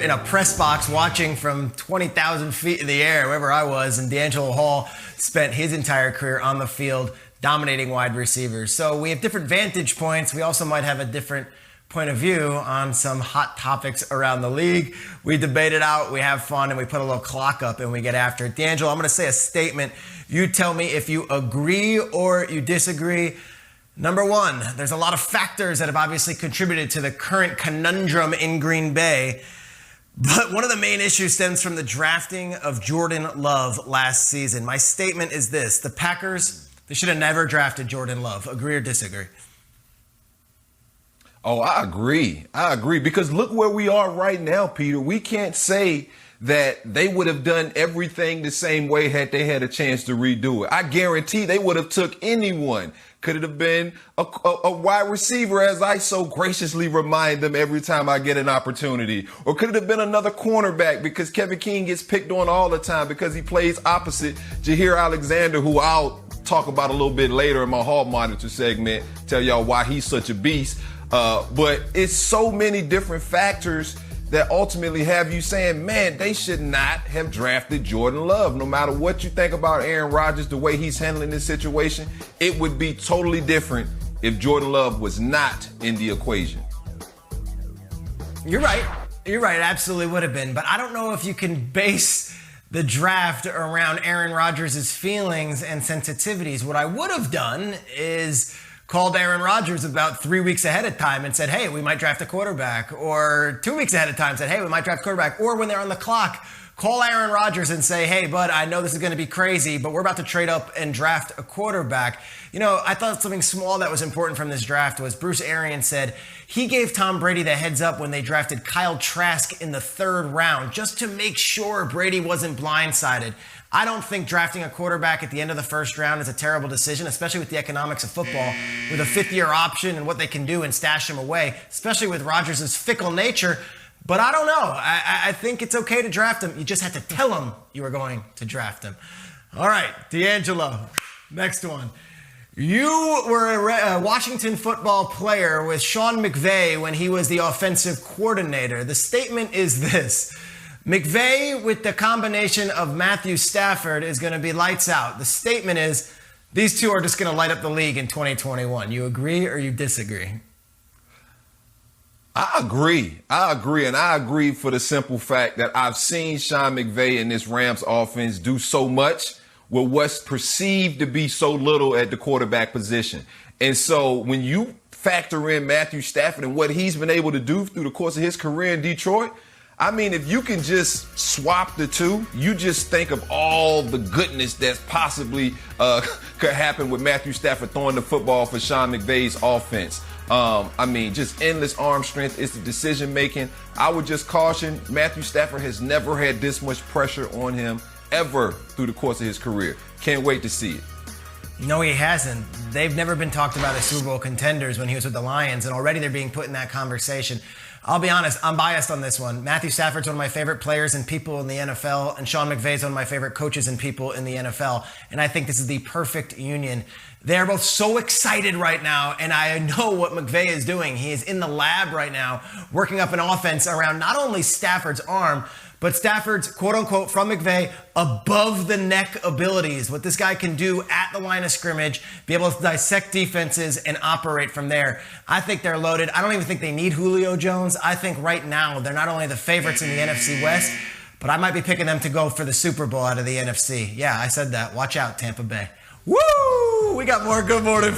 in a press box watching from 20,000 feet in the air, wherever I was, and D'Angelo Hall spent his entire career on the field dominating wide receivers. So we have different vantage points. We also might have a different point of view on some hot topics around the league. We debate it out, we have fun, and we put a little clock up and we get after it. D'Angelo, I'm going to say a statement. You tell me if you agree or you disagree. Number one, there's a lot of factors that have obviously contributed to the current conundrum in Green Bay. But one of the main issues stems from the drafting of Jordan Love last season. My statement is this: the Packers, they should have never drafted Jordan Love. Agree or disagree? Oh, I agree. Because look where we are right now, Peter. We can't say that they would have done everything the same way had they had a chance to redo it. I guarantee they would have took anyone. Could it have been a wide receiver, as I so graciously remind them every time I get an opportunity? Or could it have been another cornerback, because Kevin King gets picked on all the time because he plays opposite Jair Alexander, who I'll talk about a little bit later in my Hall Monitor segment, tell y'all why he's such a beast. But it's so many different factors that ultimately have you saying, man, they should not have drafted Jordan Love. No matter what you think about Aaron Rodgers, the way he's handling this situation, it would be totally different if Jordan Love was not in the equation. You're right. It absolutely would have been. But I don't know if you can base the draft around Aaron Rodgers' feelings and sensitivities. What I would have done is called Aaron Rodgers about 3 weeks ahead of time and said, hey, we might draft a quarterback. Or 2 weeks ahead of time said, hey, we might draft a quarterback. Or when they're on the clock, call Aaron Rodgers and say, hey, bud, I know this is going to be crazy, but we're about to trade up and draft a quarterback. You know, I thought something small that was important from this draft was Bruce Arians said he gave Tom Brady the heads up when they drafted Kyle Trask in the 3rd round, just to make sure Brady wasn't blindsided. I don't think drafting a quarterback at the end of the 1st round is a terrible decision, especially with the economics of football, with a 5th-year option and what they can do and stash him away, especially with Rodgers' fickle nature. But I don't know. I think it's okay to draft him. You just had to tell him you were going to draft him. All right, D'Angelo, next one. You were a Washington football player with Sean McVay when he was the offensive coordinator. The statement is this: McVay with the combination of Matthew Stafford is going to be lights out. The statement is these two are just going to light up the league in 2021. You agree or you disagree? I agree. And I agree for the simple fact that I've seen Sean McVay and this Rams offense do so much with what's perceived to be so little at the quarterback position. And so when you factor in Matthew Stafford and what he's been able to do through the course of his career in Detroit, I mean, if you can just swap the two, you just think of all the goodness that's possibly could happen with Matthew Stafford throwing the football for Sean McVay's offense. I mean, just endless arm strength. It's the decision making. I would just caution, Matthew Stafford has never had this much pressure on him ever through the course of his career. Can't wait to see it. No, he hasn't. They've never been talked about as Super Bowl contenders when he was with the Lions, and already they're being put in that conversation. I'll be honest, I'm biased on this one. Matthew Stafford's one of my favorite players and people in the NFL, and Sean McVay's one of my favorite coaches and people in the NFL, and I think this is the perfect union. They're both so excited right now, and I know what McVay is doing. He is in the lab right now, working up an offense around not only Stafford's arm, but Stafford's, quote-unquote, from McVay, above-the-neck abilities. What this guy can do at the line of scrimmage, be able to dissect defenses and operate from there. I think they're loaded. I don't even think they need Julio Jones. I think right now they're not only the favorites in the NFC West, but I might be picking them to go for the Super Bowl out of the NFC. Yeah, I said that. Watch out, Tampa Bay. Woo! We got more Good Morning